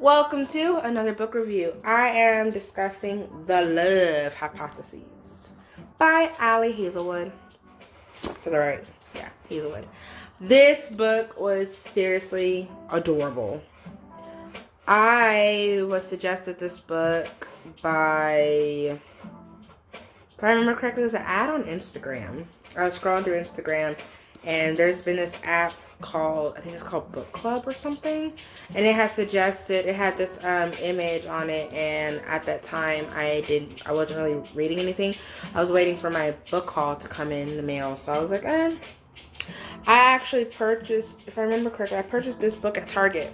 Welcome to another book review. I am discussing The Love Hypothesis by Allie Hazelwood. To the right. Yeah, Hazelwood. This book was seriously adorable. I was suggested this book by, if I remember correctly, it was an ad on Instagram. I was scrolling through Instagram and there's been this app called, I think it's called Book Club or something, and it had suggested, it had this image on it, and at that time I wasn't really reading anything. I was waiting for my book haul to come in the mail, so I was like, I actually purchased, if I remember correctly, I purchased this book at Target.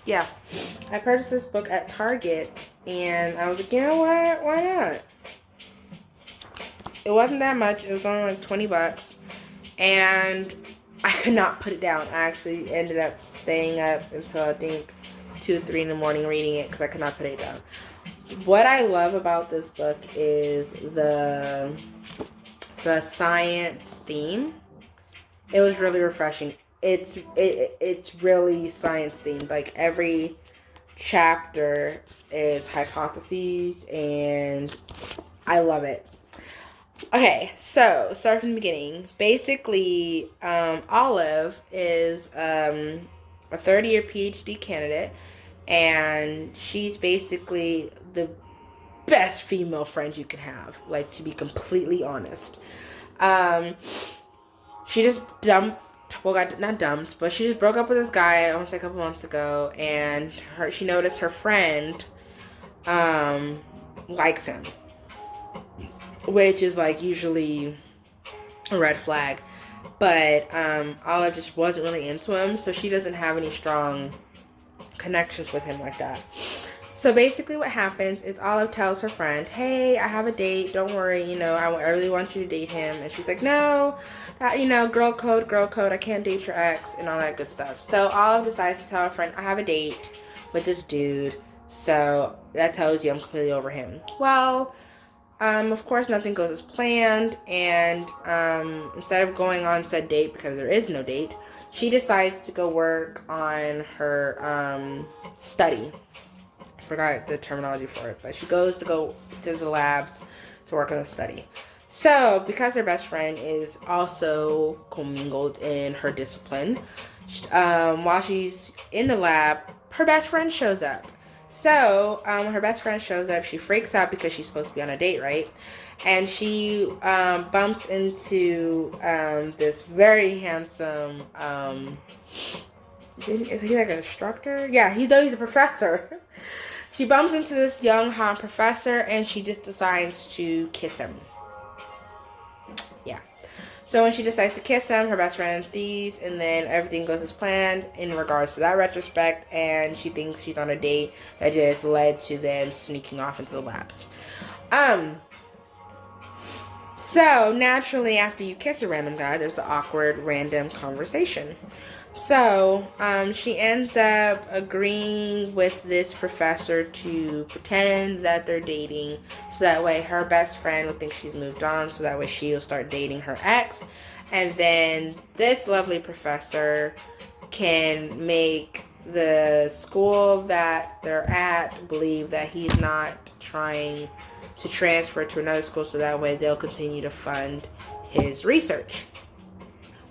Yeah, I purchased this book at Target, and I was like, you know what, why not? It wasn't that much. It was only like $20. And I could not put it down. I actually ended up staying up until I think 2 or 3 in the morning reading it because I could not put it down. What I love about this book is the science theme. It was really refreshing. It's really science themed. Like every chapter is hypotheses, and I love it. Okay, so start from the beginning. Basically, Olive is a third-year Ph.D. candidate, and she's basically the best female friend you can have, like, to be completely honest. She just not dumped, but she just broke up with this guy almost a couple months ago, and she noticed her friend likes him, which is like usually a red flag. But Olive just wasn't really into him, so she doesn't have any strong connections with him like that. So basically what happens is Olive tells her friend, hey, I have a date, don't worry, I really want you to date him. And she's like, no, that, girl code, I can't date your ex, and all that good stuff. So Olive decides to tell her friend, I have a date with this dude, so that tells you I'm completely over him. Well, of course, nothing goes as planned, and instead of going on said date, because there is no date, she decides to go work on her study. I forgot the terminology for it, but she goes to the labs to work on the study. So, because her best friend is also commingled in her discipline, while she's in the lab, her best friend shows up. So, when her best friend shows up, she freaks out because she's supposed to be on a date, right? And she bumps into this very handsome, is he like an instructor? Yeah, he's a professor. She bumps into this young, hot professor, and she just decides to kiss him. Yeah. So when she decides to kiss him, her best friend sees, and then everything goes as planned in regards to that retrospect, and she thinks she's on a date that just led to them sneaking off into the labs. So naturally, after you kiss a random guy, there's the awkward random conversation. So she ends up agreeing with this professor to pretend that they're dating, so that way her best friend will think she's moved on, so that way she'll start dating her ex, and then this lovely professor can make the school that they're at believe that he's not trying to transfer to another school, so that way they'll continue to fund his research.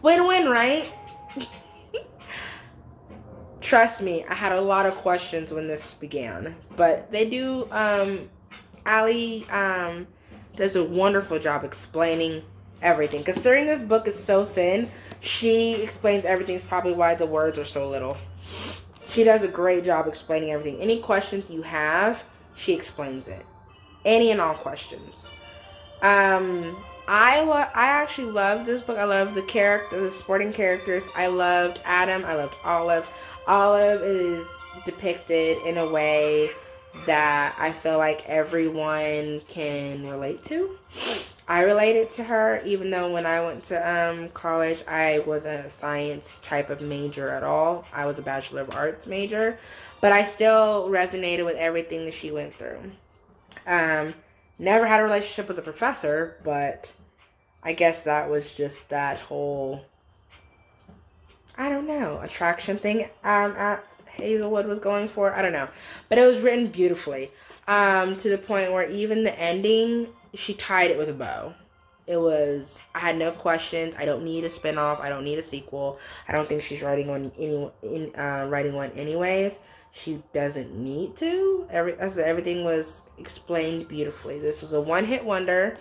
Win-win, right? Trust me, I had a lot of questions when this began, but they do, Allie does a wonderful job explaining everything. Considering this book is so thin, she explains everything. Is probably why the words are so little. She does a great job explaining everything. Any questions you have, she explains it. Any and all questions. I actually love this book. I love the sporting characters. I loved Adam. I loved Olive. Olive is depicted in a way that I feel like everyone can relate to. I related to her, even though when I went to college, I wasn't a science type of major at all. I was a Bachelor of Arts major, but I still resonated with everything that she went through. Never had a relationship with a professor, but I guess that was just that whole I don't know, attraction thing Hazelwood was going for. I don't know. But it was written beautifully. To the point where even the ending, she tied it with a bow. I had no questions. I don't need a spinoff. I don't need a sequel. I don't think she's writing writing one anyways. She doesn't need to. Everything was explained beautifully. This was a one-hit wonder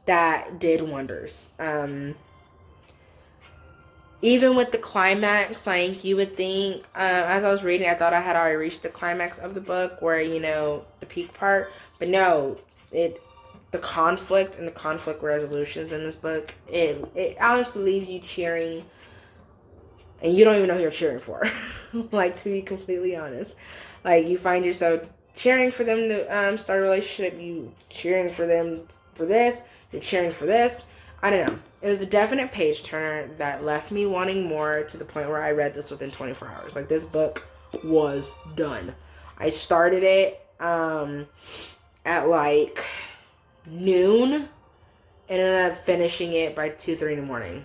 that did wonders. Even with the climax, like, you would think, as I was reading, I thought I had already reached the climax of the book, where, the peak part. But no, the conflict and the conflict resolutions in this book, it honestly leaves you cheering, and you don't even know who you're cheering for. Like, to be completely honest. Like, you find yourself cheering for them to start a relationship, you cheering for them for this, you're cheering for this. I don't know. It was a definite page turner that left me wanting more, to the point where I read this within 24 hours. Like, this book was done. I started it at like noon and ended up finishing it by 2-3 in the morning.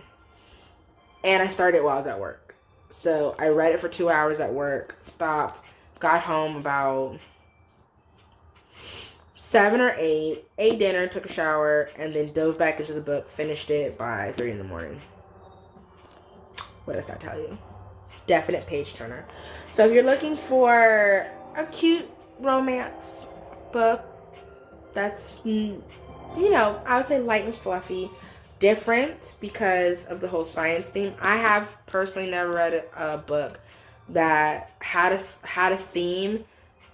And I started it while I was at work. So I read it for 2 hours at work, stopped, got home about 7 or 8, ate dinner, took a shower, and then dove back into the book, finished it by 3 in the morning. What does that tell you? Definite page turner. So if you're looking for a cute romance book that's, I would say light and fluffy, different because of the whole science theme. I have personally never read a book that had a theme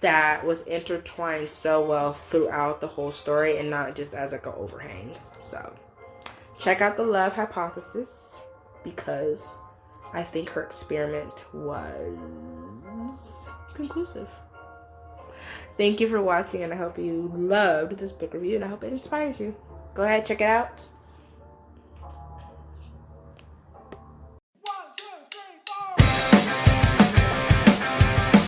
that was intertwined so well throughout the whole story, and not just as like an overhang. So check out The Love Hypothesis, because I think her experiment was conclusive. Thank you for watching, and I hope you loved this book review, and I hope it inspired you. Go ahead, check it out.